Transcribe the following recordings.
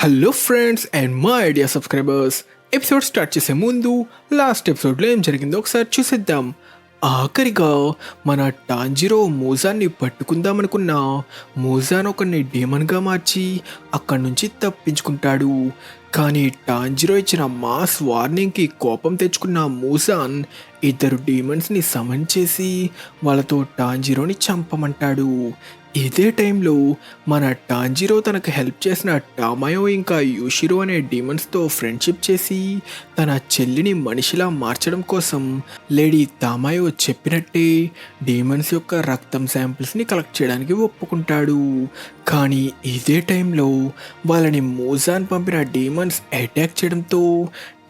Hello friends and మా idea subscribers. Episode start చేసే ముందు లాస్ట్ ఎపిసోడ్లో ఏం జరిగిందో ఒకసారి చూసేద్దాం. ఆఖరిగా మన టాంజిరో మూజాన్ని పట్టుకుందామనుకున్న మూజాన్ ఒకరిని డీమన్గా మార్చి అక్కడి నుంచి తప్పించుకుంటాడు. కానీ టాంజిరో ఇచ్చిన మాస్ వార్నింగ్కి కోపం తెచ్చుకున్న మూజాన్ ఇద్దరు డీమన్స్ని సమన్ చేసి వాళ్ళతో టాంజిరోని చంపమంటాడు. ఇదే టైంలో మన టాంజిరో తనకు హెల్ప్ చేసిన టామాయో ఇంకా యూషిరో అనే డీమన్స్తో ఫ్రెండ్షిప్ చేసి తన చెల్లిని మనిషిలా మార్చడం కోసం లేడీ తామాయో చెప్పినట్టే డీమన్స్ యొక్క రక్తం శాంపిల్స్ని కలెక్ట్ చేయడానికి ఒప్పుకుంటాడు. కానీ ఇదే టైంలో వాళ్ళని మూజాన్ పంపిన డీమన్స్ అటాక్ చేయడంతో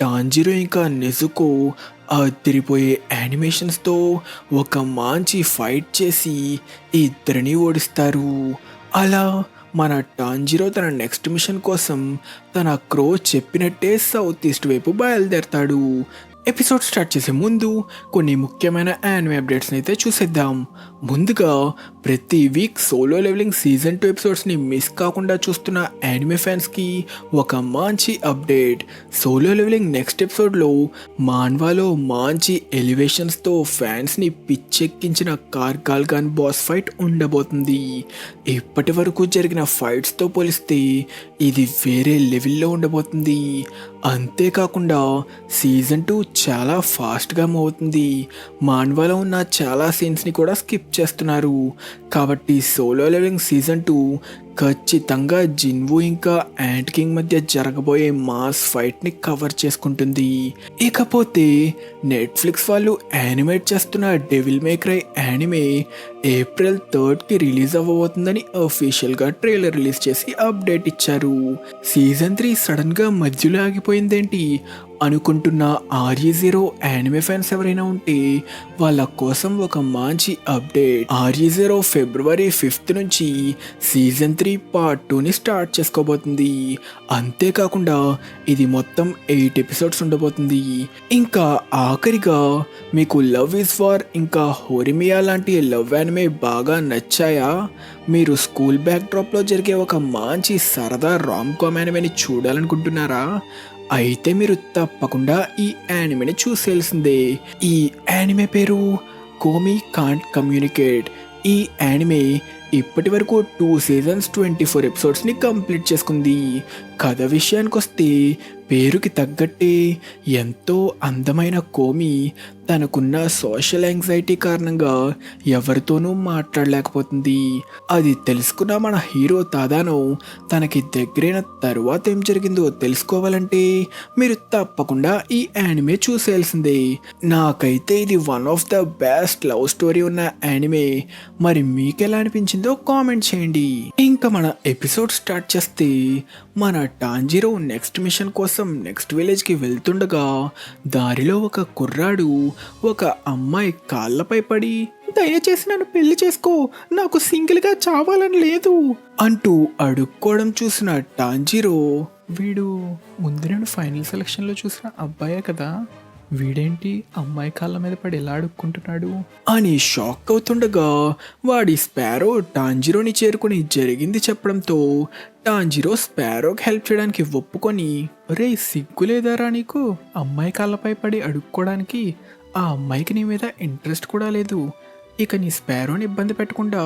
టాంజిరో ఇంకా నెజుకో అదిరిపోయే యానిమేషన్స్తో ఒక మంచి ఫైట్ చేసి ఇద్దరిని ఓడిస్తారు. అలా మన టాంజిరో తన నెక్స్ట్ మిషన్ కోసం తన క్రో చెప్పినట్టే సౌత్ ఈస్ట్ వైపు బయలుదేరతాడు. ఎపిసోడ్ స్టార్ట్ చేసే ముందు కొన్ని ముఖ్యమైన యానిమే అప్డేట్స్ని అయితే చూసేద్దాం. ముందుగా ప్రతి వీక్ సోలో లెవెలింగ్ సీజన్ 2 ఎపిసోడ్స్ని మిస్ కాకుండా చూస్తున్న యానిమే ఫ్యాన్స్కి ఒక మంచి అప్డేట్. సోలో లెవెలింగ్ నెక్స్ట్ ఎపిసోడ్లో మాన్వాలో మంచి ఎలివేషన్స్తో ఫ్యాన్స్ని పిచ్చెక్కించిన కార్గాల్గాన్ బాస్ ఫైట్ ఉండబోతుంది. ఇప్పటి వరకు జరిగిన ఫైట్స్తో పోలిస్తే ఇది వేరే లెవెల్లో ఉండబోతుంది. అంతేకాకుండా సీజన్ 2 చాలా ఫాస్ట్గా మూవ్ అవుతుంది. మాన్వాలో ఉన్న చాలా సీన్స్ని కూడా స్కిప్ చేస్తున్నారు. కాబట్టి సోలో లెవెలింగ్ సీజన్ 2 ఖచ్చితంగా జిన్వు ఇంకా యాంట్ కింగ్ మధ్య జరగబోయే మాస్ ఫైట్ని కవర్ చేసుకుంటుంది. ఇకపోతే నెట్ఫ్లిక్స్ వాళ్ళు యానిమేట్ చేస్తున్న డెవిల్ మే క్రై యానిమే ఏప్రిల్ 3కి రిలీజ్ అవ్వబోతుందని అఫీషియల్గా ట్రైలర్ రిలీజ్ చేసి అప్డేట్ ఇచ్చారు. సీజన్ 3 సడన్గా మధ్యలో ఆగిపోయిందేంటి అనుకుంటున్న RE0 యానిమే ఫ్యాన్స్ ఎవరైనా ఉంటే వాళ్ళ కోసం ఒక మంచి అప్డేట్. RE0 ఫిబ్రవరి 5th నుంచి సీజన్ 3 పార్ట్ 2ని స్టార్ట్ చేసుకోబోతుంది. అంతేకాకుండా ఇది మొత్తం 8 ఎపిసోడ్స్ ఉండబోతుంది. ఇంకా ఆఖరిగా మీకు లవ్ ఇస్ వార్ ఇంకా హోరిమియా లాంటి లవ్ యానిమే బాగా నచ్చాయా? మీరు స్కూల్ బ్యాక్ డ్రాప్లో జరిగే ఒక మంచి సరదా రామ్ కామ్ యానిమేని చూడాలనుకుంటున్నారా? అయితే మీరు తప్పకుండా ఈ యానిమేని చూసేయాల్సిందే. ఈ యానిమే పేరు కోమి కాంట్ కమ్యూనికేట్. ఈ యానిమే ఇప్పటి వరకు 2 సీజన్స్ 24 ఎపిసోడ్స్ని కంప్లీట్ చేసుకుంది. కథ విషయానికి వస్తే పేరుకి తగ్గట్టే ఎంతో అందమైన కోమి తనకున్న సోషల్ యాంగ్జైటీ కారణంగా ఎవరితోనూ మాట్లాడలేకపోతుంది. అది తెలుసుకున్న మన హీరో తాదానో తనకి దగ్గరైన తరువాత ఏం జరిగిందో తెలుసుకోవాలంటే మీరు తప్పకుండా ఈ యానిమే చూసేయాల్సిందే. నాకైతే ఇది one of the best love story ఉన్న యానిమే. మరి మీకెలా అనిపించిందో కామెంట్ చేయండి. ఇంకా మన ఎపిసోడ్ స్టార్ట్ చేస్తే మన టాంజిరో నెక్స్ట్ మిషన్ కోసం నెక్స్ట్ విలేజ్కి వెళ్తుండగా దారిలో ఒక కుర్రాడు ఒక అమ్మాయి కాళ్ళపై పడి దయచేసి నన్ను పెళ్లి చేసుకో, నాకు సింగిల్గా చావాలని లేదు అంటూ అడుక్కోవడం చూసిన టాంజిరో వీడు ముందు నేను ఫైనల్ సెలక్షన్లో చూసిన అబ్బాయే కదా, వీడేంటి అమ్మాయి కాళ్ళ మీద పడి ఎలా అడుక్కుంటున్నాడు అని షాక్ అవుతుండగా వాడి స్పారో టాంజిరోని చేరుకుని జరిగింది చెప్పడంతో టాంజిరో స్పారోకి హెల్ప్ చేయడానికి ఒప్పుకొని, రే సిగ్గులేదారా నీకు అమ్మాయి కాళ్ళపై పడి అడుక్కోవడానికి? ఆ అమ్మాయికి నీ మీద ఇంట్రెస్ట్ కూడా లేదు. ఇక నీ స్పారోని ఇబ్బంది పెట్టకుండా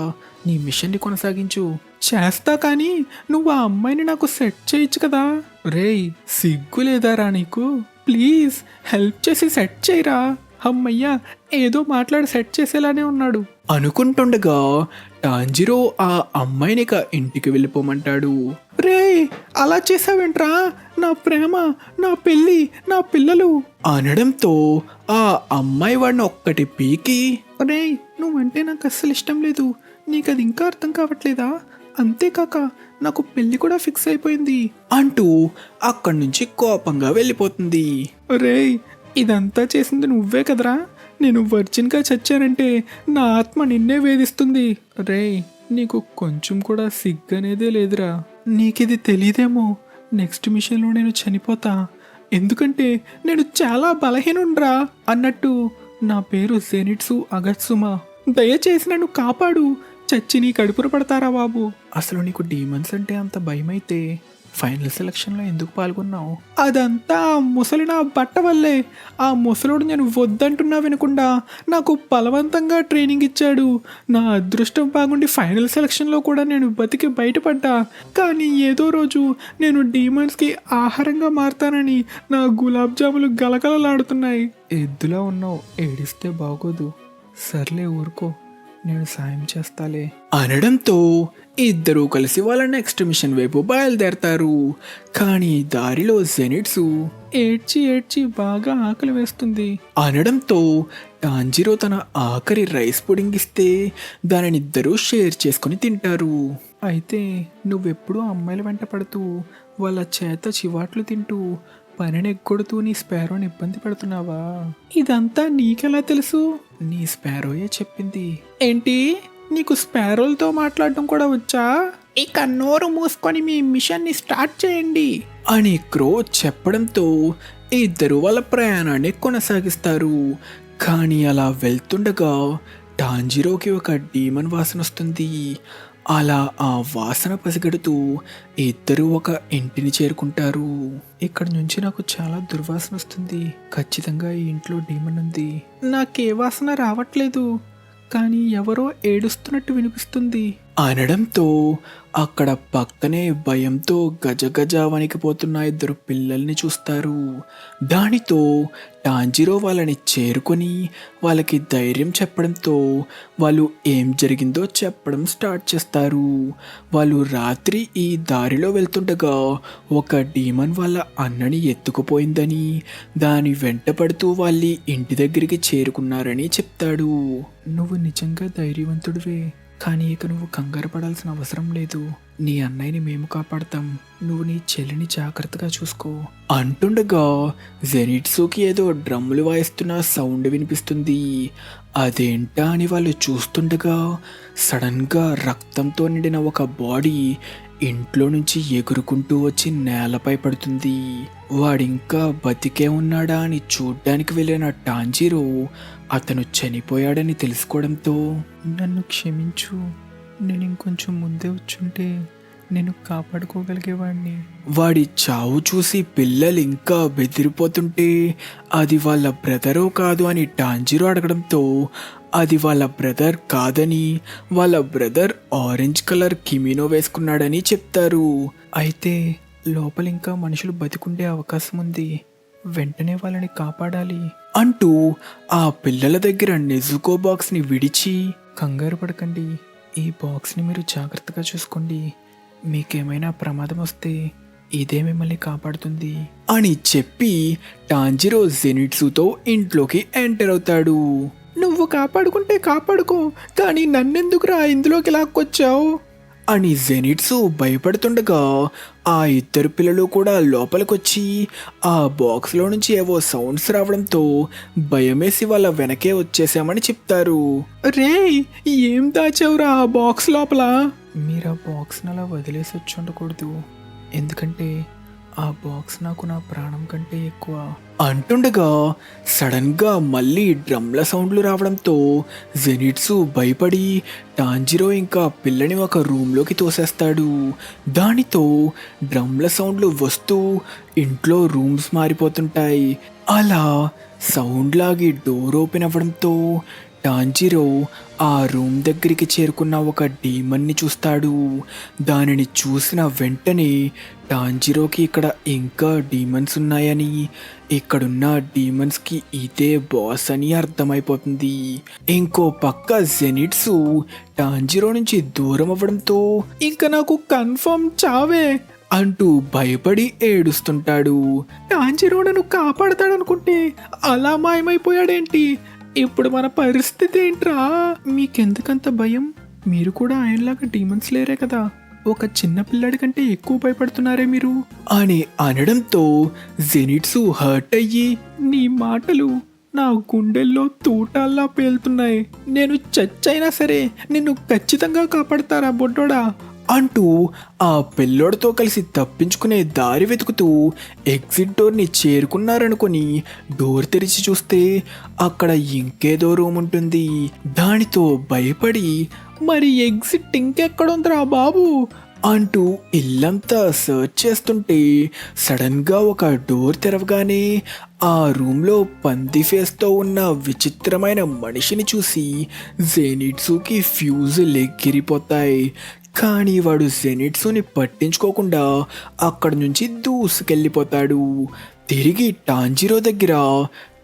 నీ మిషన్ని కొనసాగించు. చేస్తా, కానీ నువ్వు ఆ అమ్మాయిని నాకు సెట్ చేయొచ్చు కదా. రేయ్ సిగ్గులేదారా నీకు? ప్లీజ్ హెల్ప్ చేసి సెట్ చేయరా. అమ్మయ్యా ఏదో మాట్లాడి సెట్ చేసేలానే ఉన్నాడు అనుకుంటుండగా టాంజిరో ఆ అమ్మాయిని ఇంటికి వెళ్ళిపోమంటాడు. రే అలా చేసావేంట్రా? నా ప్రేమ, నా పెళ్ళి, నా పిల్లలు అనడంతో ఆ అమ్మాయి వాడిని ఒక్కటి పీకి, రే నువ్వంటే నాకు అస్సలు ఇష్టం లేదు, నీకు అది ఇంకా అర్థం కావట్లేదా? అంతేకాక నాకు పెళ్లి కూడా ఫిక్స్ అయిపోయింది అంటూ అక్కడి నుంచి కోపంగా వెళ్ళిపోతుంది. రేయ్ ఇదంతా చేసింది నువ్వే కదరా, నేను వర్జిన్గా చచ్చానంటే నా ఆత్మ నిన్నే వేధిస్తుంది. రేయ్ నీకు కొంచెం కూడా సిగ్గనేదే లేదురా. నీకిది తెలీదేమో, నెక్స్ట్ మిషన్లో నేను చనిపోతా, ఎందుకంటే నేను చాలా బలహీనుండ్రా అన్నట్టు నా పేరు జెనిట్సు అగత్సుమా, దయచేసి నన్ను కాపాడు, చచ్చి నీ కడుపున పడతారా బాబు. అసలు నీకు డీమన్స్ అంటే అంత భయమైతే ఫైనల్ సెలక్షన్లో ఎందుకు పాల్గొన్నావు? అదంతా ఆ ముసలి నా బట్ట వల్లే. ఆ ముసలోడు నేను వద్దంటున్నా వినకుండా నాకు బలవంతంగా ట్రైనింగ్ ఇచ్చాడు. నా అదృష్టం బాగుండి ఫైనల్ సెలక్షన్లో కూడా నేను బతికి బయటపడ్డా. కానీ ఏదో రోజు నేను డీమన్స్కి ఆహారంగా మారతానని నా గులాబ్ జాములు గలగలలాడుతున్నాయి. ఎద్దులా ఉన్నావు, ఏడిస్తే బాగోదు. సర్లే ఊరుకో, నేను సాయం చేస్తాలే అనడంతో ఇద్దరూ కలిసి వాళ్ళ నెక్స్ట్ మిషన్ వైపు బయలుదేరతారు. కానీ దారిలో జెనిట్సు ఏడ్చి ఏడ్చి బాగా ఆకలి వేస్తుంది అనడంతో టాంజిరో తన ఆఖరి రైస్ పుడింగ్ ఇస్తే దానిని ఇద్దరూ షేర్ చేసుకుని తింటారు. అయితే నువ్వెప్పుడూ అమ్మాయిల వెంట పడుతూ వాళ్ళ చేత చివాట్లు తింటూ పనిని ఎగ్గొడుతూ నీ స్పారోని ఇబ్బంది పెడుతున్నావా? ఇదంతా నీకెలా తెలుసు? నీ స్పారోయే చెప్పింది. ఏంటి, నీకు స్పారోలతో మాట్లాడటం కూడా వచ్చా? ఇక నోరు మూసుకొని మీ మిషన్ని స్టార్ట్ చేయండి అని క్రో చెప్పడంతో ఇద్దరు వాళ్ళ ప్రయాణాన్ని కొనసాగిస్తారు. కానీ అలా వెళ్తుండగా టాంజిరోకి ఒక డీమన్ వాసన వస్తుంది. అలా ఆ వాసన పసిగడుతూ ఇద్దరు ఒక ఇంటిని చేరుకుంటారు. ఇక్కడి నుంచి నాకు చాలా దుర్వాసన వస్తుంది. ఖచ్చితంగా ఈ ఇంట్లో డీమన్ ఉంది. నాకే వాసన రావట్లేదు, కానీ ఎవరో ఏడుస్తున్నట్టు వినిపిస్తుంది అనడంతో అక్కడ పక్కనే భయంతో గజగజ వణికిపోతున్న ఇద్దరు పిల్లల్ని చూస్తారు. దానితో టాంజిరో వాళ్ళని చేరుకొని వాళ్ళకి ధైర్యం చెప్పడంతో వాళ్ళు ఏం జరిగిందో చెప్పడం స్టార్ట్ చేస్తారు. వాళ్ళు రాత్రి ఈ దారిలో వెళ్తుండగా ఒక డీమన్ వాళ్ళ అన్నని ఎత్తుకుపోయిందని, దాని వెంట పడుతూ వాళ్ళ ఇంటి దగ్గరికి చేరుకున్నారని చెప్తాడు. నువ్వు నిజంగా ధైర్యవంతుడివే, కానీ ఇక నువ్వు కంగారు పడాల్సిన అవసరం లేదు. నీ అన్నయ్యని మేము కాపాడతాం. నువ్వు నీ చెల్లిని జాగ్రత్తగా చూసుకో అంటుండగా జెనిట్సుకి ఏదో డ్రమ్ములు వాయిస్తున్న సౌండ్ వినిపిస్తుంది. అదేంటా అని వాళ్ళు చూస్తుండగా సడన్గా రక్తంతో నిండిన ఒక బాడీ ఇంట్లో నుంచి ఎగురుకుంటూ వచ్చి నేలపై పడుతుంది. వాడింకా బతికే ఉన్నాడా అని చూడ్డానికి వెళ్ళిన టాంజిరో అతను చనిపోయాడని తెలుసుకోవడంతో, నన్ను క్షమించు, నేను ఇంకొంచెం ముందే వచ్చుంటే నేను కాపాడుకోగలిగేవాడిని. వాడి చావు చూసి పిల్లలు ఇంకా బెదిరిపోతుంటే అది వాళ్ళ బ్రదరో కాదు అని టాంజిరో అడగడంతో అది వాళ్ళ బ్రదర్ కాదని, వాళ్ళ బ్రదర్ ఆరెంజ్ కలర్ కిమినో వేసుకున్నాడని చెప్తారు. అయితే లోపల ఇంకా మనుషులు బతికుండే అవకాశం ఉంది, వెంటనే వాళ్ళని కాపాడాలి అంటూ ఆ పిల్లల దగ్గర నెజుకో బాక్స్ని విడిచి, కంగారు పడకండి, ఈ బాక్స్ని మీరు జాగ్రత్తగా చూసుకోండి, మీకేమైనా ప్రమాదం వస్తే ఇదే మిమ్మల్ని కాపాడుతుంది అని చెప్పి టాంజిరో జెనిట్సుతో ఇంట్లోకి ఎంటర్ అవుతాడు. నువ్వు కాపాడుకుంటే కాపాడుకో, కానీ నన్నెందుకురా ఇందులోకి లాక్కొచ్చావు అని జెనిట్సు భయపడుతుండగా ఆ ఇద్దరు పిల్లలు కూడా లోపలికొచ్చి ఆ బాక్స్లో నుంచి ఏవో సౌండ్స్ రావడంతో భయమేసి వాళ్ళ వెనకే వచ్చేసామని చెప్తారు. రే, ఏం దాచావురా ఆ బాక్స్ లోపల? మీరు ఆ బాక్స్ని అలా వదిలేసి వచ్చి ఉండకూడదు, ఎందుకంటే ఆ బాక్స్ నాకు నా ప్రాణం కంటే ఎక్కువ అంటుండగా సడన్గా మళ్ళీ డ్రమ్ల సౌండ్లు రావడంతో జెనిట్సు భయపడి టాంజిరో ఇంకా పిల్లని ఒక రూమ్లోకి తోసేస్తాడు. దానితో డ్రమ్ల సౌండ్లు వస్తూ ఇంట్లో రూమ్స్ మారిపోతుంటాయి. అలా సౌండ్ లాగి డోర్ ఓపెన్ అవ్వడంతో టాంజిరో ఆ రూమ్ దగ్గరికి చేరుకున్న ఒక డీమన్ని చూస్తాడు. దానిని చూసిన వెంటనే టాంజిరోకి ఇక్కడ ఇంకా డీమన్స్ ఉన్నాయని, ఇక్కడున్న డీమన్స్కి ఇదే బాస్ అని అర్థమైపోతుంది. ఇంకో పక్క జెనిట్సు టాంజిరో నుంచి దూరం అవ్వడంతో ఇంకా నాకు కన్ఫర్మ్ చావే అంటూ భయపడి ఏడుస్తుంటాడు. టాంజిరో నన్ను కాపాడతాడనుకుంటే అలా మాయమైపోయాడేంటి? ఇప్పుడు మన పరిస్థితి ఏంట్రా? మీకెందుకంత భయం? మీరు కూడా ఆయనలాగా డీమన్స్ లేరే కదా, ఒక చిన్న పిల్లాడి కంటే ఎక్కువ భయపడుతున్నారే మీరు అని అనడంతో జెనిట్సు హర్ట్ అయ్యి, నీ మాటలు నా గుండెల్లో తూటాల్లా పేలుతున్నాయి, నేను చచ్చైనా సరే నిన్ను ఖచ్చితంగా కాపాడతారా బొడ్డోడా అంటూ ఆ పిల్లోడితో కలిసి తప్పించుకునే దారి వెతుకుతూ ఎగ్జిట్ డోర్ని చేరుకున్నారనుకొని డోర్ తెరిచి చూస్తే అక్కడ ఇంకేదో రూమ్ ఉంటుంది. దానితో భయపడి, మరి ఎగ్జిట్ ఇంకెక్కడుందిరా బాబు అంటూ ఇల్లంతా సర్చ్ చేస్తుంటే సడన్గా ఒక డోర్ తెరవగానే ఆ రూమ్లో పంది ఫేస్తో ఉన్న విచిత్రమైన మనిషిని చూసి జెనిట్సుకి ఫ్యూజులు ఎగిరిపోతాయి. కానీ వాడు జెనిట్సుని పట్టించుకోకుండా అక్కడి నుంచి దూసుకెళ్ళిపోతాడు. తిరిగి టాంజిరో దగ్గర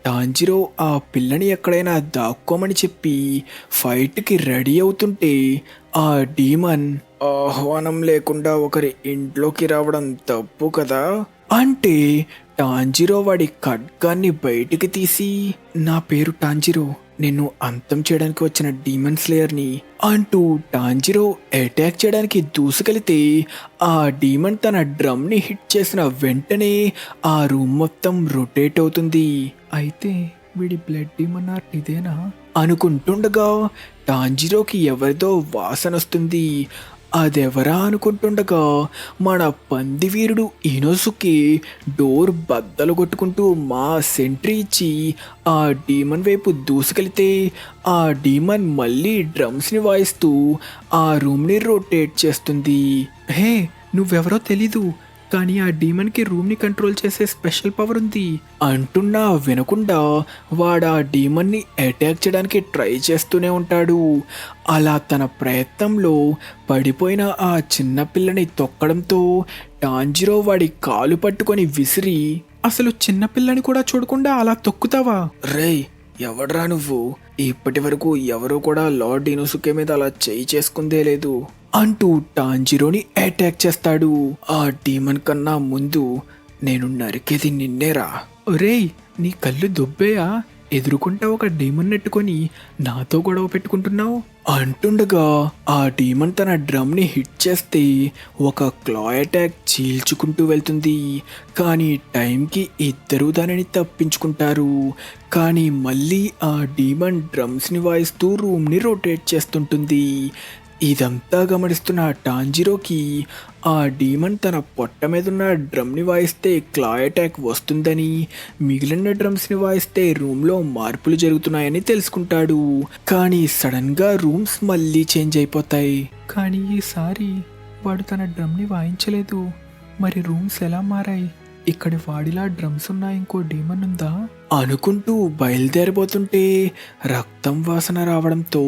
టాంజిరో ఆ పిల్లని ఎక్కడైనా దాక్కోమని చెప్పి ఫైట్కి రెడీ అవుతుంటే ఆ డీమన్, ఆహ్వానం లేకుండా ఒకరి ఇంట్లోకి రావడం తప్పు కదా అంటే టాంజిరో వాడి ఖడ్గాన్ని బయటికి తీసి, నా పేరు టాంజిరో, నిన్ను అంతం చేయడానికి వచ్చిన డీమన్ స్లేయర్ని అంటూ టాంజిరో అటాక్ చేయడానికి దూసుకెళితే ఆ డీమన్ తన డ్రమ్ని హిట్ చేసిన వెంటనే ఆ రూమ్ మొత్తం రొటేట్ అవుతుంది. అయితే వీడి బ్లడ్ డీమన్ ఆర్ట్ ఇదేనా అనుకుంటుండగా టాంజిరోకి ఎవరిదో వాసన వస్తుంది. అదెవరా అనుకుంటుండగా మన పందివీరుడు ఇనోసుకి డోర్ బద్దలు కొట్టుకుంటూ మా సెంట్రీ ఇచ్చి ఆ డీమన్ వైపు దూసుకెళితే ఆ డీమన్ మళ్ళీ డ్రమ్స్ని వాయిస్తూ ఆ రూమ్ని రొటేట్ చేస్తుంది. హే, నువ్వెవరో తెలీదు, కానీ ఆ డీమన్కి రూమ్ని కంట్రోల్ చేసే స్పెషల్ పవర్ ఉంది అంటున్నా వినకుండా వాడు ఆ డీమన్ని అటాక్ చేయడానికి ట్రై చేస్తూనే ఉంటాడు. అలా తన ప్రయత్నంలో పడిపోయిన ఆ చిన్న పిల్లని తొక్కడంతో టాంజిరో వాడి కాలు పట్టుకొని విసిరి, అసలు చిన్నపిల్లని కూడా చూడకుండా అలా తొక్కుతావా? రేయ్, ఎవడ్రా నువ్వు? ఇప్పటి వరకు ఎవరూ కూడా లార్డ్ ఇనోసుకే మీద అలా చేయి చేసుకుందే లేదు అంటూ టాంజిరోని అటాక్ చేస్తాడు. ఆ డీమన్ కన్నా ముందు నేను నరికేది నిన్నేరా. ఒరేయ్, నీ కళ్ళు దుబ్బేయా? ఎదురుకుంటా ఒక డీమన్ నెట్టుకొని నాతో గొడవ పెట్టుకుంటున్నావు అంటుండగా ఆ డీమన్ తన డ్రమ్ని హిట్ చేస్తే ఒక క్లా అటాక్ చీల్చుకుంటూ వెళ్తుంది. కానీ టైంకి ఇద్దరూ దానిని తప్పించుకుంటారు. కానీ మళ్ళీ ఆ డీమన్ డ్రమ్స్ని వాయిస్తూ రూమ్ని రొటేట్ చేస్తుంటుంది. ఇదంతా గమనిస్తున్న టాంజిరోకి ఆ డీమన్ తన పొట్ట మీదున్న డ్రమ్ని వాయిస్తే క్లా అటాక్ వస్తుందని, మిగిలిన డ్రమ్స్ని వాయిస్తే రూమ్లో మార్పులు జరుగుతున్నాయని తెలుసుకుంటాడు. కానీ సడన్గా రూమ్స్ మళ్ళీ చేంజ్ అయిపోతాయి. కానీ ఈసారి వాడు తన డ్రమ్ని వాయించలేదు. మరి రూమ్స్ ఎలా మారాయి? ఇక్కడి వాడిలా డ్రమ్స్ ఉన్న ఇంకో డీమన్ ఉందా అనుకుంటూ బయలుదేరబోతుంటే రక్తం వాసన రావడంతో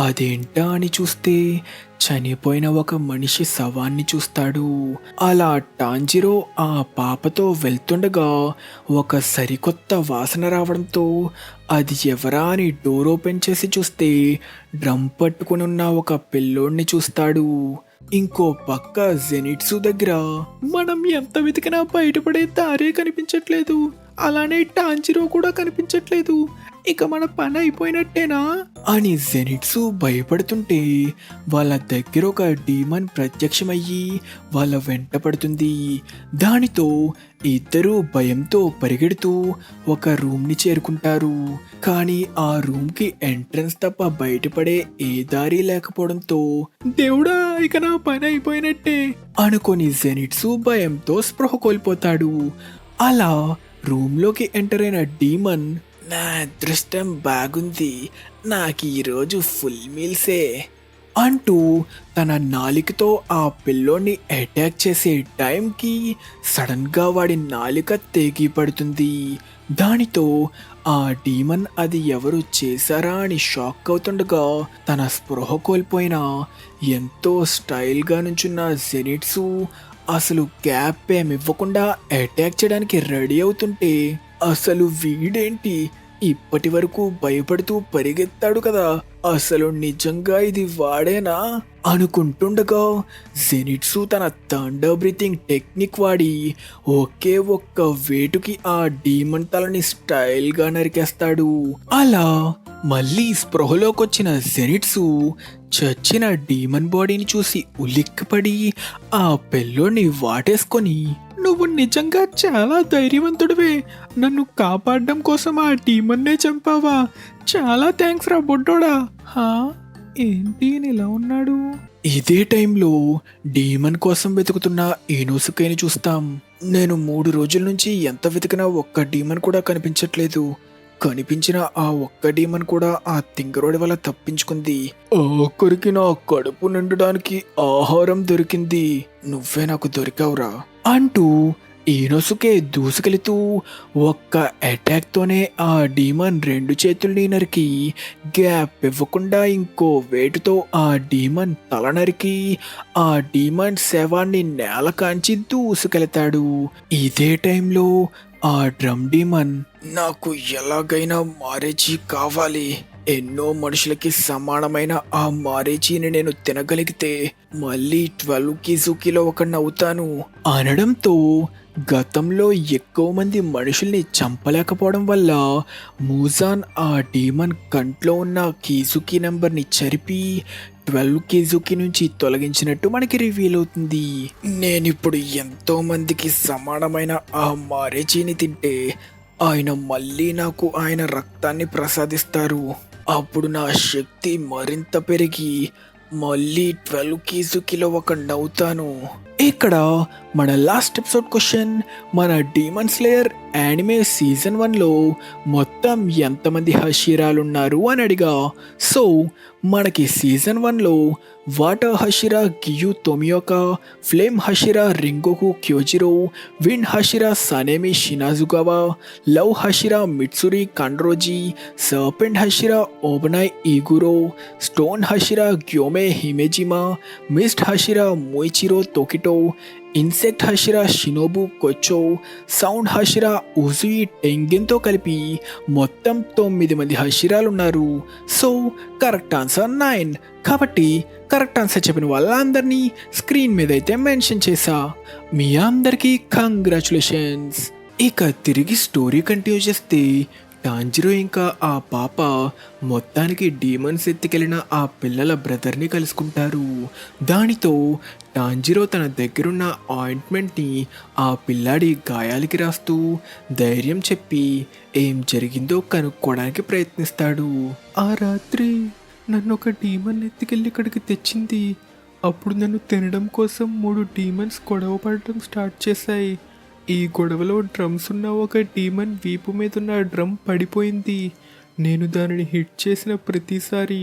అదేంటా అని చూస్తే చనిపోయిన ఒక మనిషి శవాన్ని చూస్తాడు. అలా టాంజిరో ఆ పాపతో వెళ్తుండగా ఒక సరికొత్త వాసన రావడంతో అది ఎవరా అని డోర్ ఓపెన్ చేసి చూస్తే డ్రమ్ పట్టుకుని ఉన్న ఒక పిల్లోడిని చూస్తాడు. ఇంకో పక్క జెనిట్సు దగ్గర మనం ఎంత వెతికినా బయటపడే దారే కనిపించట్లేదు, అలానే టాంజిరో కూడా కనిపించట్లేదు, ఇక మన పని అయిపోయినట్టేనా అని జెనిట్సు భయపడుతుంటే వాళ్ళ దగ్గర ఒక డీమన్ ప్రత్యక్షమయ్యి వాళ్ళ వెంట పడుతుంది. దానితో ఇద్దరూ భయంతో పరిగెడుతూ ఒక రూమ్ని చేరుకుంటారు. కానీ ఆ రూమ్కి ఎంట్రన్స్ తప్ప బయటపడే ఏ దారి లేకపోవడంతో దేవుడా, ఇక నా పని అయిపోయినట్టే అనుకొని జెనిట్సు భయంతో స్పృహ కోల్పోతాడు. అలా రూమ్లోకి ఎంటర్ అయిన డీమన్, నా అదృష్టం బాగుంది, నాకు ఈరోజు ఫుల్ మీల్సే అంటూ తన నాలికతో ఆ పిల్లోని అటాక్ చేసే టైంకి సడన్గా వాడి నాలిక తెగి పడుతుంది. దానితో ఆ డీమన్ అది ఎవరు చేశారా అని షాక్ అవుతుండగా తన స్పృహ కోల్పోయిన ఎంతో స్టైల్గా నుంచున్న జెనిట్సు అసలు గ్యాప్ ఏమివ్వకుండా అటాక్ చేయడానికి రెడీ అవుతుంటే, అసలు వీడేంటి ఇప్పటి వరకు భయపడుతూ పరిగెత్తాడు కదా, అసలు నిజంగా ఇది వాడేనా అనుకుంటుండగా జెనిట్సు తన థండర్ బ్రీతింగ్ టెక్నిక్ వాడి ఒకే ఒక్క వేటుకి ఆ డీమన్ తలని స్టైల్గా నరికేస్తాడు. అలా మళ్ళీ స్పృహలోకి వచ్చిన జెనిట్సు చచ్చిన డీమన్ బాడీని చూసి ఉలిక్కిపడి ఆ పిల్లోని వాటేసుకొని, నువ్వు నిజంగా చాలా ధైర్యవంతుడివే, నన్ను కాపాడడం కోసం ఆ డీమన్నే చంపావా, చాలా థ్యాంక్స్ రా బొడ్డోడా. ఏంటి ఇలా ఉన్నాడు? ఇదే టైంలో డీమన్ కోసం వెతుకుతున్న ఇనోసుకేని చూస్తాం. నేను 3 రోజుల నుంచి ఎంత వెతికినా ఒక్క డీమన్ కూడా కనిపించట్లేదు, కనిపించిన ఆ ఒక్క డీమన్ కూడా ఆ తింగరోడి వల్ల తప్పించుకుంది. ఆఖరికి నా కడుపు నిండడానికి ఆహారం దొరికింది, నువ్వే నాకు దొరికావురా అంటూ ఈనొసుకే దూసుకెళుతూ ఒక్క అటాక్తోనే ఆ డీమన్ 2 చేతుల్ని నరికి గ్యాప్ ఇవ్వకుండా ఇంకో వేటుతో ఆ డీమన్ తల నరికి ఆ డీమన్ శవాన్ని నేల కాంచి దూసుకెళతాడు. ఇదే టైంలో ఆ డ్రమ్ డీమన్, నాకు ఎలాగైనా మారేచి కావాలి, ఎన్నో మనుషులకి సమానమైన ఆ మారేచీని నేను తినగలిగితే మళ్ళీ 12 కీజుకీలో ఒకడినవుతాను అనడంతో గతంలో ఎక్కువ మంది మనుషుల్ని చంపలేకపోవడం వల్ల మూజాన్ ఆ డీమన్ కంట్లో ఉన్న కీజుకీ నెంబర్ని చెరిపి 12 కీజుకీ నుంచి తొలగించినట్టు మనకి రివీల్ అవుతుంది. నేనిప్పుడు ఎంతో మందికి సమానమైన ఆ మారేచీని తింటే ఆయన మళ్ళీ నాకు ఆయన రక్తాన్ని ప్రసాదిస్తారు. అప్పుడు నా శక్తి మరింత పెరిగి మళ్ళీ 12 కీజుకీలో ఒకడినవుతాను. ఇక్కడ మన లాస్ట్ ఎపిసోడ్ క్వశ్చన్, మన డీమన్ స్లేయర్ యానిమే సీజన్ 1లో మొత్తం ఎంతమంది హషీరాలున్నారు అని అడిగా. సో మనకి సీజన్ 1లో water Hashira Giyu Tomioka, flame Hashira Rengoku Kyojuro, wind Hashira Sanemi Shinazugawa, love Hashira Mitsuri Kanroji, serpent Hashira Obanai Iguro, stone Hashira Gyomei Himejima, mist Hashira Muichiro Tokito, insect Hashira Shinobu Kocho, sound Hashira Uzui టెంగెన్తో కలిపి మొత్తం 9 మంది హషిరాలు ఉన్నారు. So correct answer 9. కాబట్టి correct answer చెప్పిన వాళ్ళందరినీ screen మీద అయితే మెన్షన్ చేశా. మీ అందరికీ కంగ్రాచులేషన్స్. ఇక తిరిగి స్టోరీ కంటిన్యూ చేస్తే టాంజిరో ఇంకా ఆ పాప మొత్తానికి డీమన్స్ ఎత్తుకెళ్ళిన ఆ పిల్లల బ్రదర్ని కలుసుకుంటారు. దానితో టాంజిరో తన దగ్గరున్న ఆయింట్మెంట్ని ఆ పిల్లాడి గాయాలకి రాస్తూ ధైర్యం చెప్పి ఏం జరిగిందో కనుక్కోవడానికి ప్రయత్నిస్తాడు. ఆ రాత్రి నన్ను ఒక డీమన్ ఎత్తుకెళ్ళి ఇక్కడికి తెచ్చింది. అప్పుడు నన్ను తినడం కోసం 3 డీమన్స్ గొడవ పడడం స్టార్ట్ చేశాయి. ఈ గొడవలో డ్రమ్స్ ఉన్న ఒక డీమన్ వీపు మీద ఉన్న డ్రమ్ పడిపోయింది. నేను దానిని హిట్ చేసిన ప్రతిసారి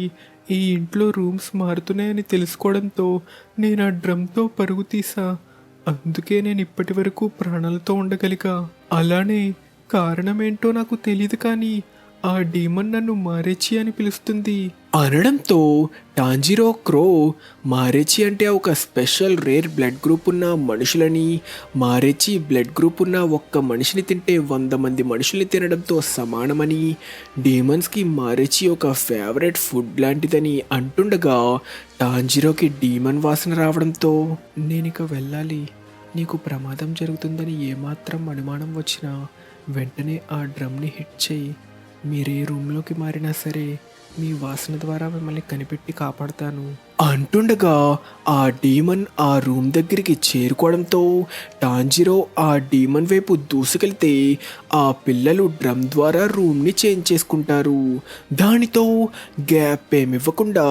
ఈ ఇంట్లో రూమ్స్ మారుతున్నాయని తెలుసుకోవడంతో నేను ఆ డ్రమ్తో పరుగు తీసా. అందుకే నేను ఇప్పటి వరకు ప్రాణాలతో ఉండగలిగా. అలానే కారణమేంటో నాకు తెలియదు, కానీ ఆ డీమన్ నన్ను మారేచి అని పిలుస్తుంది అనడంతో టాంజిరో క్రో మారేచి అంటే ఒక స్పెషల్ రేర్ బ్లడ్ గ్రూప్ ఉన్న మనుషులని, మారేచి బ్లడ్ గ్రూప్ ఉన్న ఒక్క మనిషిని తింటే 100 మంది మనుషుల్ని తినడంతో సమానమని, డీమన్స్కి మారేచి ఒక ఫేవరెట్ ఫుడ్ లాంటిదని అంటుండగా టాంజిరోకి డీమన్ వాసన రావడంతో నేనిక వెళ్ళాలి, నీకు ప్రమాదం జరుగుతుందని ఏమాత్రం అనుమానం వచ్చినా వెంటనే ఆ డ్రమ్ని హిట్ చేయి, మీరే రూమ్లోకి మారినా సరే మీ వాసన ద్వారా మిమ్మల్ని కనిపెట్టి కాపాడతాను అంటుండగా ఆ డీమన్ ఆ రూమ్ దగ్గరికి చేరుకోవడంతో టాంజిరో ఆ డీమన్ వైపు దూసుకెళ్తే ఆ పిల్లలు డ్రమ్ ద్వారా రూమ్ని చేంజ్ చేసుకుంటారు. దానితో గ్యాప్ ఏమివ్వకుండా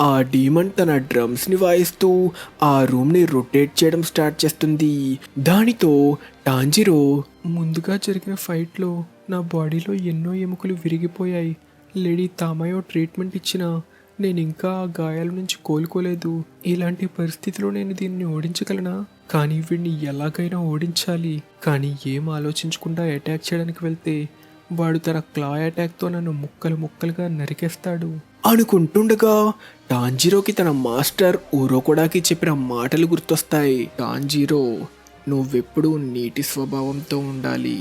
ఆ డీమన్ తన డ్రమ్స్ని వాయిస్తూ ఆ రూమ్ని రొటేట్ చేయడం స్టార్ట్ చేస్తుంది. దానితో టాంజిరో, ముందుగా జరిగిన ఫైట్లో నా బాడీలో ఎన్నో ఎముకలు విరిగిపోయాయి. లేడీ తామయో ట్రీట్మెంట్ ఇచ్చినా నేను ఇంకా ఆ గాయాల నుంచి కోలుకోలేదు. ఇలాంటి పరిస్థితిలో నేను దీన్ని ఓడించగలనా? కానీ వీడిని ఎలాగైనా ఓడించాలి. కానీ ఏం ఆలోచించకుండా అటాక్ చేయడానికి వెళ్తే వాడు తన క్లా అటాక్తో నన్ను ముక్కలు ముక్కలుగా నరికేస్తాడు అనుకుంటుండగా టాంజిరోకి తన మాస్టర్ ఊరోకోడాకి చెప్పిన మాటలు గుర్తొస్తాయి. టాంజిరో, నువ్వెప్పుడు నీటి స్వభావంతో ఉండాలి.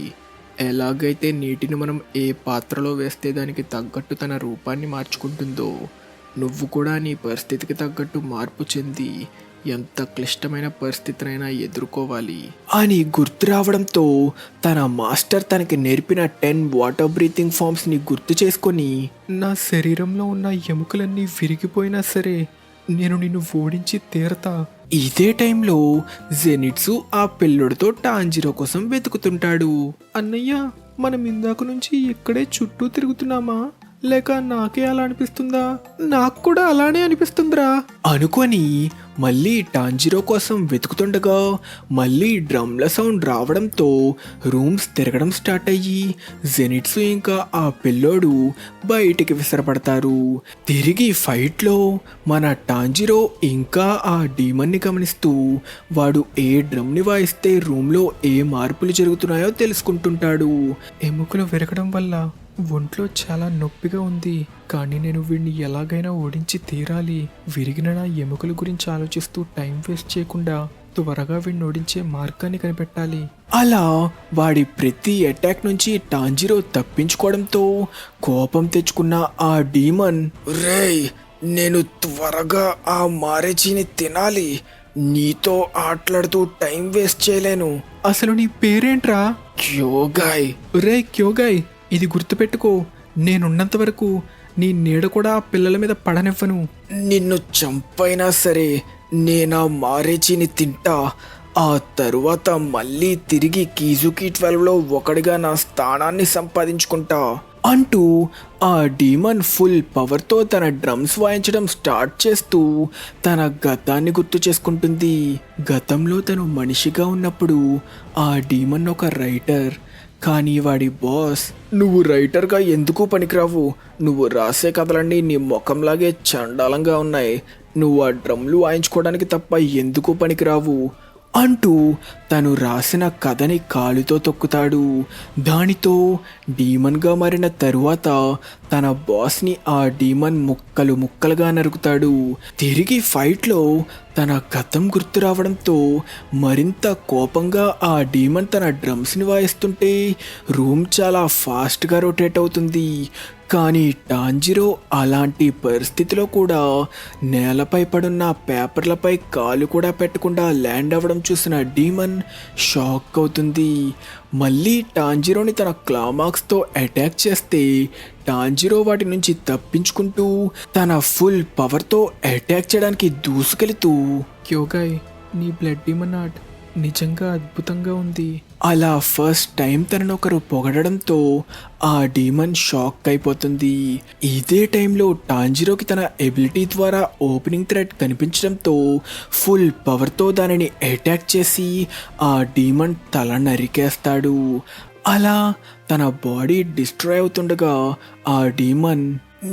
ఎలాగైతే నీటిని మనం ఏ పాత్రలో వేస్తే దానికి తగ్గట్టు తన రూపాన్ని మార్చుకుంటుందో, నువ్వు కూడా నీ పరిస్థితికి తగ్గట్టు మార్పు చెంది ఎంత క్లిష్టమైన పరిస్థితినైనా ఎదుర్కోవాలి అని గుర్తు రావడంతో తన మాస్టర్ తనకి నేర్పిన 10 వాటర్ బ్రీతింగ్ ఫామ్స్ని గుర్తు చేసుకొని, నా శరీరంలో ఉన్న ఎముకలన్నీ విరిగిపోయినా సరే నేను నిన్ను ఓడించి తీరతా. ఇదే టైంలో జెనిట్సు ఆ పిల్లుడితో టాంజిరో కోసం వెతుకుతుంటాడు. అన్నయ్య, మనం ఇందాక నుంచి ఇక్కడే చుట్టూ తిరుగుతున్నామా, లేక నాకే అలా అనిపిస్తుందా? నాకు కూడా అలానే అనిపిస్తుందిరా అనుకొని మళ్ళీ టాంజిరో కోసం వెతుకుతుండగా మళ్ళీ డ్రమ్ల సౌండ్ రావడంతో రూమ్స్ తిరగడం స్టార్ట్ అయ్యి జెనిట్సు ఇంకా ఆ పిల్లోడు బయటికి విసరపడతారు. తిరిగి ఫైట్లో మన టాంజిరో ఇంకా ఆ డీమన్ని గమనిస్తూ వాడు ఏ డ్రమ్ని వాయిస్తే రూమ్లో ఏ మార్పులు జరుగుతున్నాయో తెలుసుకుంటుంటాడు. ఎముకలు విరగడం వల్ల ఒంట్లో చాలా నొప్పిగా ఉంది, కానీ నేను వీడిని ఎలాగైనా ఓడించి తీరాలి. విరిగిన నా ఎముకల గురించి ఆలోచిస్తూ టైం వేస్ట్ చేయకుండా త్వరగా వీడిని ఓడించే మార్గాన్ని కనిపెట్టాలి. అలా వాడి ప్రతి అటాక్ నుంచి టాంజిరో తప్పించుకోవడంతో కోపం తెచ్చుకున్న ఆ డీమన్, రేయ్ నేను త్వరగా ఆ మారేజీని తినాలి, నీతో ఆటలాడుతూ టైం వేస్ట్ చేయలేను. అసలు నీ పేరేంట్రా? క్యోగాయ్. రే క్యోగాయ్, ఇది గుర్తుపెట్టుకో, నేనున్నంత వరకు నీ నీడ కూడా ఆ పిల్లల మీద పడనివ్వను. నిన్ను చంపైనా సరే నేనా మారేచీని తింటా. ఆ తరువాత మళ్ళీ తిరిగి కీజుకి 12లో ఒకడిగా నా స్థానాన్ని సంపాదించుకుంటా అంటూ ఆ డీమన్ ఫుల్ పవర్తో తన డ్రమ్స్ వాయించడం స్టార్ట్ చేస్తూ తన గతాన్ని గుర్తు చేసుకుంటుంది. గతంలో తను మనిషిగా ఉన్నప్పుడు ఆ డీమన్ ఒక రైటర్, కానీ వాడి బాస్, నువ్వు రైటర్గా ఎందుకు పనికిరావు, నువ్వు రాసే కథలన్నీ నీ ముఖంలాగే చండాలంగా ఉన్నాయి, నువ్వు ఆ డ్రమ్లు వాయించుకోవడానికి తప్ప ఎందుకు పనికిరావు అంటూ తను రాసిన కథని కాలుతో తొక్కుతాడు. దానితో డీమన్గా మారిన తరువాత తన బాస్ని ఆ డీమన్ ముక్కలు ముక్కలుగా నరుకుతాడు. తిరిగి ఫైట్లో తన గతం గుర్తు రావడంతో మరింత కోపంగా ఆ డీమన్ తన డ్రమ్స్ని వాయిస్తుంటే రూమ్ చాలా ఫాస్ట్గా రొటేట్ అవుతుంది. కానీ టాంజిరో అలాంటి పరిస్థితిలో కూడా నేలపై పడున్న పేపర్లపై కాలు కూడా పెట్టకుండా ల్యాండ్ అవ్వడం చూసిన డీమన్ షాక్ అవుతుంది. మళ్ళీ టాంజిరోని తన క్లామాక్స్తో అటాక్ చేస్తే టాంజిరో వాటి నుంచి తప్పించుకుంటూ తన ఫుల్ పవర్తో అటాక్ చేయడానికి దూసుకెళుతూ, క్యోగాయ్ నీ బ్లడ్ డీమన్ ఆర్ట్ నిజంగా అద్భుతంగా ఉంది. అలా ఫస్ట్ టైం తనను ఒకరు పొగడడంతో ఆ డీమన్ షాక్ అయిపోతుంది. ఇదే టైంలో టాంజిరోకి తన ఎబిలిటీ ద్వారా ఓపెనింగ్ థ్రెడ్ కనిపించడంతో ఫుల్ పవర్తో దానిని అటాక్ చేసి ఆ డీమన్ తల నరికేస్తాడు. అలా తన బాడీ డిస్ట్రాయ్ అవుతుండగా ఆ డీమన్,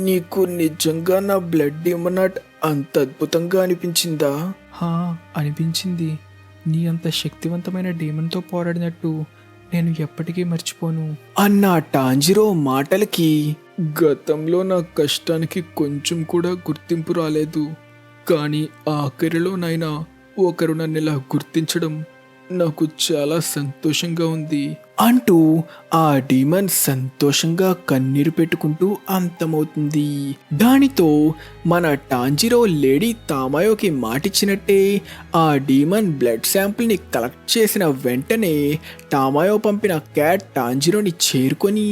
నీకు నిజంగా నా బ్లడ్ డీమన్ ఆర్ట్ అంత అద్భుతంగా అనిపించిందా? అనిపించింది. నీ అంత శక్తివంతమైన డీమన్తో పోరాడినట్టు నేను ఎప్పటికీ మర్చిపోను అన్న టాంజిరో మాటలకి, గతంలో నా కష్టానికి కొంచెం కూడా గుర్తింపు రాలేదు, కానీ ఆఖరిలోనైనా ఒకరు నన్ను ఇలా గుర్తించడం నాకు చాలా సంతోషంగా ఉంది అంటూ ఆ డీమన్ సంతోషంగా కన్నీరు పెట్టుకుంటూ అంతమవుతుంది. దానితో మన టాంజిరో లేడీ తామాయోకి మాటిచ్చినట్టే ఆ డీమన్ బ్లడ్ శాంపిల్ని కలెక్ట్ చేసిన వెంటనే టామాయో పంపిన క్యాట్ టాంజిరోని చేరుకొని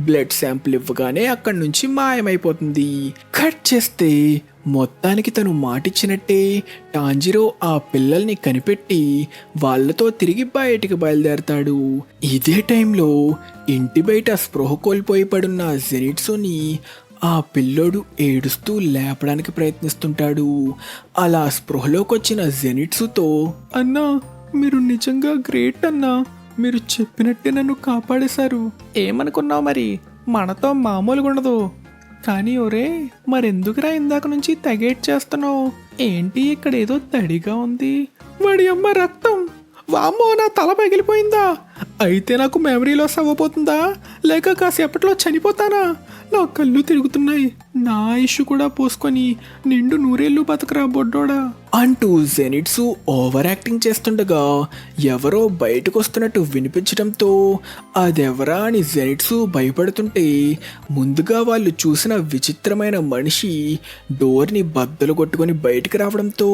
బ్లడ్ శాంపిల్ ఇవ్వగానే అక్కడి నుంచి మాయమైపోతుంది. కట్ చేస్తే మొత్తానికి తను మాటిచ్చినట్టే టాంజిరో ఆ పిల్లల్ని కనిపెట్టి వాళ్ళతో తిరిగి బయటికి బయలుదేరతాడు. ఇదే టైంలో ఇంటి బయట స్పృహ కోల్పోయి పడున్న జెనిట్సుని ఆ పిల్లోడు ఏడుస్తూ లేపడానికి ప్రయత్నిస్తుంటాడు. అలా స్పృహలోకి వచ్చిన జెనిట్సుతో, అన్నా మీరు నిజంగా గ్రేట్ అన్నా, మీరు చెప్పినట్టే నన్ను కాపాడేశారు. ఏమనుకున్నావు మరి, మనతో మామూలుగా ఉండదు. కానీ ఒరే, మరెందుకురా ఇందాక నుంచి తెగేట్ చేస్తున్నావు? ఏంటి ఇక్కడ ఏదో తడిగా ఉంది? వాడి అమ్మ రక్తం! వామ్మో, నా తల పగిలిపోయిందా? అయితే నాకు మెమరీ లాస్ అవ్వబోతుందా, లేక కాసేపట్లో చనిపోతానా? నా కళ్ళు తిరుగుతున్నాయి. నా ఆయుష్ కూడా పోసుకొని నిండు నూరేళ్ళు బతకరా బొడ్డోడా అంటూ జెనిట్సు ఓవర్ యాక్టింగ్ చేస్తుండగా ఎవరో బయటకు వస్తున్నట్టు వినిపించడంతో అదెవరా అని జెనిట్సు భయపడుతుంటే ముందుగా వాళ్ళు చూసిన విచిత్రమైన మనిషి డోర్ని బద్దలు కొట్టుకొని బయటికి రావడంతో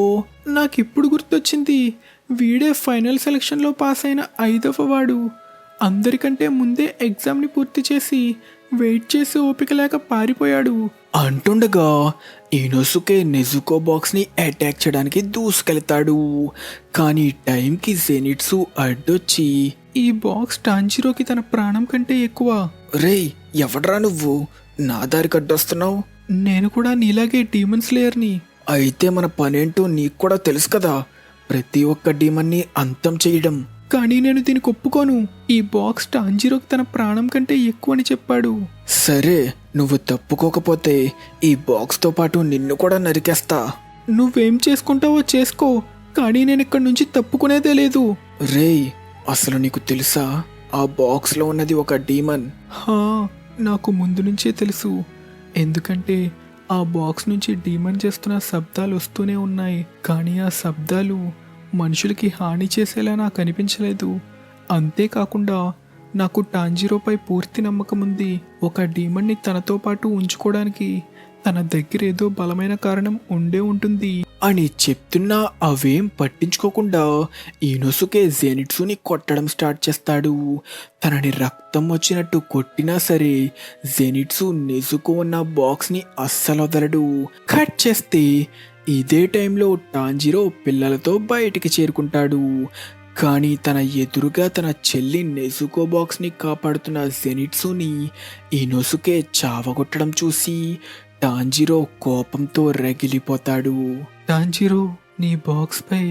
నాకిప్పుడు గుర్తొచ్చింది, వీడే ఫైనల్ సెలక్షన్లో పాస్ అయిన 5వ వాడు. అందరికంటే ముందే ఎగ్జామ్ని పూర్తి చేసి వెయిట్ చేసి ఓపిక లేక పారిపోయాడు అంటుండగా ఇనోసుకే నెజుకో బాక్స్ని అటాక్ చేయడానికి దూసుకెళ్తాడు. కానీ టైంకి జెనిట్సు అడ్డొచ్చి, ఈ బాక్స్ టాంజిరోకి తన ప్రాణం కంటే ఎక్కువ. రేయ్, ఎవడ్రా నువ్వు నా దారికి అడ్డొస్తున్నావు? నేను కూడా నీలాగే డీమన్ స్లేయర్ని. అయితే మన పనేంటో నీకు కూడా తెలుసు కదా, ప్రతి ఒక్క డీమన్ని అంతం చేయడం. కానీ నేను దీనికి ఒప్పుకోను. ఈ బాక్స్ టాంజిరోకి తన ప్రాణం కంటే ఎక్కువ అని చెప్పాడు. సరే, నువ్వు తప్పుకోకపోతే ఈ బాక్స్తో పాటు నిన్ను కూడా నరికేస్తా. నువ్వేం చేసుకుంటావో చేసుకో, కానీ నేను ఇక్కడి నుంచి తప్పుకునేదే లేదు. రేయ్, అసలు నీకు తెలుసా ఆ బాక్స్లో ఉన్నది ఒక డీమన్? నాకు ముందు నుంచే తెలుసు. ఎందుకంటే ఆ బాక్స్ నుంచి డీమన్ చేస్తున్న శబ్దాలు వస్తూనే ఉన్నాయి. కానీ ఆ శబ్దాలు మనుషులకి హాని చేసేలా నాకు అనిపించలేదు. అంతేకాకుండా నాకు టాంజిరోపై పూర్తి నమ్మకం ఉంది. ఒక డీమన్ని తనతో పాటు ఉంచుకోవడానికి తన దగ్గర ఏదో బలమైన కారణం ఉండే ఉంటుంది అని చెప్తున్నా అవేం పట్టించుకోకుండా ఇనోసుకే జెనిట్సుని కొట్టడం స్టార్ట్ చేస్తాడు. తనని రక్తం వచ్చినట్టు కొట్టినా సరే జెనిట్సు నెజుకు ఉన్న బాక్స్ని అస్సలు వదలడు. కట్ చేస్తే ఇదే టైంలో టాంజిరో పిల్లలతో బయటికి చేరుకుంటాడు. కానీ తన ఎదురుగా తన చెల్లి నెజుకో బాక్స్ని కాపాడుతున్న జెనిట్సుని ఇనోసుకే చావగొట్టడం చూసి టాంజిరో కోపంతో రగిలిపోతాడు. టాంజిరో, నీ బాక్స్ పై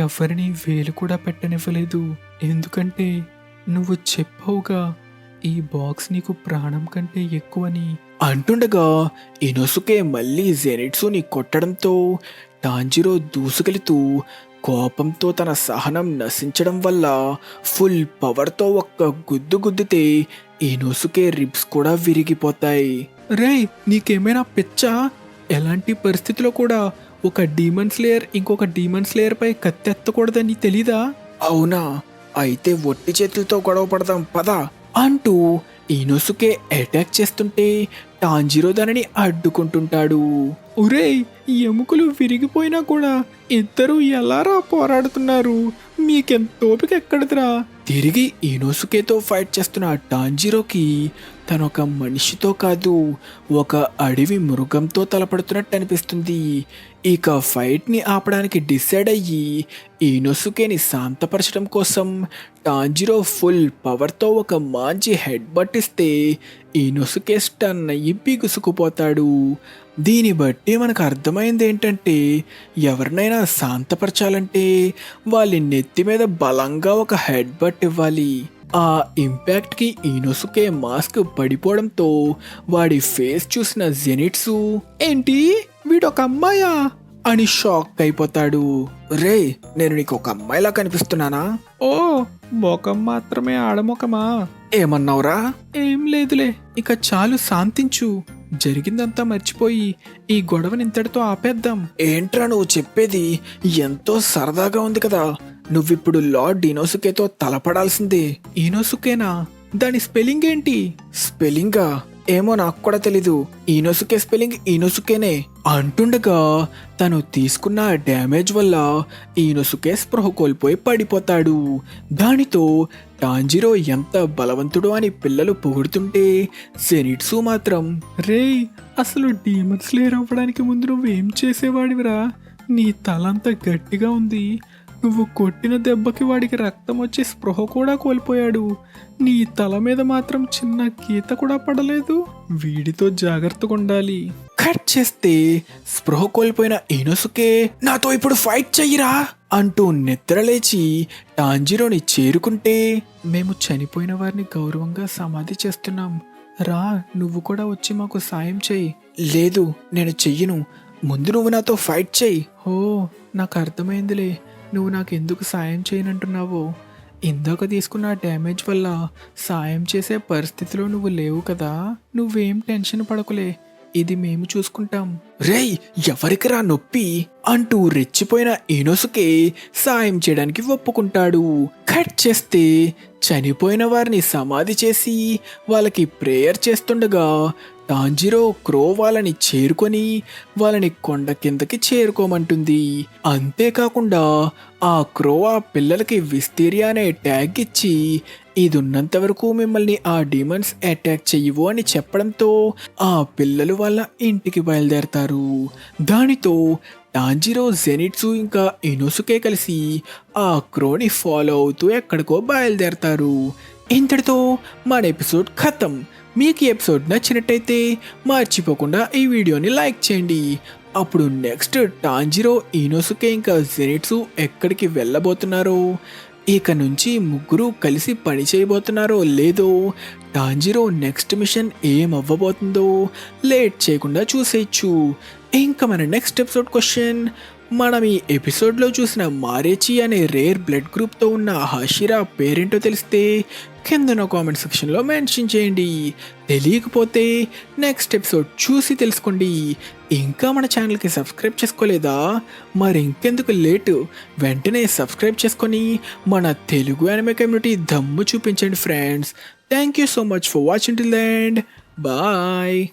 ఎవరిని వేలు కూడా పెట్టనివ్వలేదు. ఎందుకంటే నువ్వు చెప్పావుగా ఈ బాక్స్ నీకు ప్రాణం కంటే ఎక్కువని. అంటుండగా ఇనోసుకే మళ్ళీ జెనిట్సుని కొట్టడంతో టాంజిరో దూసుకెళుతూ కోపంతో తన సహనం నశించడం వల్ల ఫుల్ పవర్తో ఒక్క గుద్దు గుద్దితే ఇనోసుకే రిబ్స్ కూడా విరిగిపోతాయి. రేయ్, నీకేమైనా పిచ్చా? ఎలాంటి పరిస్థితిలో కూడా ఒక డీమన్ స్లేయర్ ఇంకొక డీమన్ స్లేయర్ పై కత్తెత్తకూడదని తెలీదా? అవునా, అయితే ఒట్టి చేతులతో గొడవ పడదాం పదా అంటూ ఇనోసుకే అటాక్ చేస్తుంటే టాంజిరో దానిని అడ్డుకుంటుంటాడు. ఒరేయ్, ఎముకలు విరిగిపోయినా కూడా ఇద్దరు ఎలారా పోరాడుతున్నారు? మీకెంత ఓపిక ఎక్కడిదిరా? తిరిగి ఇనోసుకేతో ఫైట్ చేస్తున్న టాంజిరోకి తనొక మనిషితో కాదు, ఒక అడవి మృగంతో తలపడుతున్నట్టు అనిపిస్తుంది. ఇక ఫైట్ని ఆపడానికి డిసైడ్ అయ్యి ఇనోసుకేని శాంతపరచడం కోసం టాంజిరో ఫుల్ పవర్తో ఒక మంచి హెడ్ బట్టిస్తే ఇనోసుకే స్టన్ అయ్యి బిగుసుకుపోతాడు. దీన్ని బట్టి మనకు అర్థమైంది ఏంటంటే, ఎవరినైనా శాంతపరచాలంటే వాళ్ళ నెత్తి మీద బలంగా ఒక హెడ్ బట్ ఇవ్వాలి. ఆ ఇంపాక్ట్కి ఇనోసుకే మాస్క్ పడిపోవడంతో వాడి ఫేస్ చూసిన జెనిట్సు, ఏంటి వీడొక అమ్మాయా అని షాక్ అయిపోతాడు. రే, నేను నీకు ఒక అమ్మాయిలా కనిపిస్తున్నానా? ఓ, ముఖం మాత్రమే ఆడముఖమా? ఏమన్నావురా? ఏం లేదులే, ఇక చాలు, శాంతించు. జరిగిందంతా మర్చిపోయి ఈ గొడవని ఇంతటితో ఆపేద్దాం. ఏంట్రా నువ్వు చెప్పేది? ఎంతో సరదాగా ఉంది కదా. నువ్విప్పుడు లార్డ్ ఇనోసుకేతో తలపడాల్సిందే. ఇనోసుకేనా? దాని స్పెల్లింగ్ ఏంటి? స్పెల్లింగా? ఏమో, నాకు కూడా తెలీదు. ఇనోసుకే స్పెల్లింగ్ ఇనోసుకేనే. అంటుండగా తను తీసుకున్న డ్యామేజ్ వల్ల ఇనోసుకే స్పృహ కోల్పోయి పడిపోతాడు. దానితో టాంజిరో ఎంత బలవంతుడు అని పిల్లలు పొగుడుతుంటే జెనిట్సు మాత్రం, రేయ్, అసలు డీమన్ స్లేయర్ అవ్వడానికి ముందు నువ్వేం చేసేవాడివిరా? నీ తలంతా గట్టిగా ఉంది. నువ్వు కొట్టిన దెబ్బకి వాడికి రక్తం వచ్చి స్పృహ కూడా కోల్పోయాడు. నీ తల మీద మాత్రం చిన్న గీత కూడా పడలేదు. వీడితో జాగ్రత్తగా ఉండాలి. కట్ చేస్తే స్పృహ కోల్పోయిన ఇనోసుకే, నాతో ఇప్పుడు ఫైట్ చెయ్యిరా అంటూ నిద్రలేచి టాంజిరోని చేరుకుంటే, మేము చనిపోయిన వారిని గౌరవంగా సమాధి చేస్తున్నాం, రా నువ్వు కూడా వచ్చి మాకు సాయం చెయ్యి. లేదు, నేను చెయ్యను. ముందు నువ్వు నాతో ఫైట్ చెయ్యి. ఓ, నాకు అర్థమైందిలే, నువ్వు నాకు ఎందుకు సాయం చేయనంటున్నావో. ఇందాక తీసుకున్న డ్యామేజ్ వల్ల సాయం చేసే పరిస్థితిలో నువ్వు లేవు కదా. నువ్వేం టెన్షన్ పడకులే, ఇది మేము చూసుకుంటాం. రేయ్, ఎవరికిరా నొప్పి అంటూ రెచ్చిపోయిన ఇనోసుకే సాయం చేయడానికి ఒప్పుకుంటాడు. కట్ చేస్తే చనిపోయిన వారిని సమాధి చేసి వాళ్ళకి ప్రేయర్ చేస్తుండగా టాంజిరో క్రో వాళ్ళని చేరుకొని వాళ్ళని కొండ కిందకి చేరుకోమంటుంది. అంతేకాకుండా ఆ క్రో ఆ పిల్లలకి విస్తీరియా అనే ట్యాగ్ ఇచ్చి, ఇది ఉన్నంత వరకు మిమ్మల్ని ఆ డీమన్స్ అటాక్ చెయ్యవు అని చెప్పడంతో ఆ పిల్లలు వాళ్ళ ఇంటికి బయలుదేరతారు. దానితో టాంజిరో, జెనిట్సు ఇంకా ఇనోసుకే కలిసి ఆ క్రోని ఫాలో అవుతూ ఎక్కడికో బయలుదేరతారు. ఇంతటితో మన ఎపిసోడ్ ఖతం. మీకు ఈ ఎపిసోడ్ నచ్చినట్టయితే మర్చిపోకుండా ఈ వీడియోని లైక్ చేయండి. అప్పుడు నెక్స్ట్ టాంజిరో, ఇనోసుకే ఇంకా జెనిట్సు ఎక్కడికి వెళ్ళబోతున్నారో, ఇక నుంచి ముగ్గురు కలిసి పని చేయబోతున్నారో లేదో, టాంజిరో నెక్స్ట్ మిషన్ ఏం అవ్వబోతుందో లేట్ చేయకుండా చూసేయచ్చు. ఇంకా మన నెక్స్ట్ ఎపిసోడ్ క్వశ్చన్, మనం ఈ ఎపిసోడ్లో చూసిన మారేచి అనే రేర్ బ్లడ్ గ్రూప్తో ఉన్న హాషిరా పేరేంటో తెలిస్తే కిందన కామెంట్ సెక్షన్లో మెన్షన్ చేయండి. తెలియకపోతే నెక్స్ట్ ఎపిసోడ్ చూసి తెలుసుకోండి. ఇంకా మన ఛానల్కి సబ్స్క్రైబ్ చేసుకోలేదా? మరి ఇంకెందుకు లేటు, వెంటనే సబ్స్క్రైబ్ చేసుకొని మన తెలుగు యానిమే కమ్యూనిటీ దమ్ము చూపించండి friends. Thank you so much for watching till the end. Bye.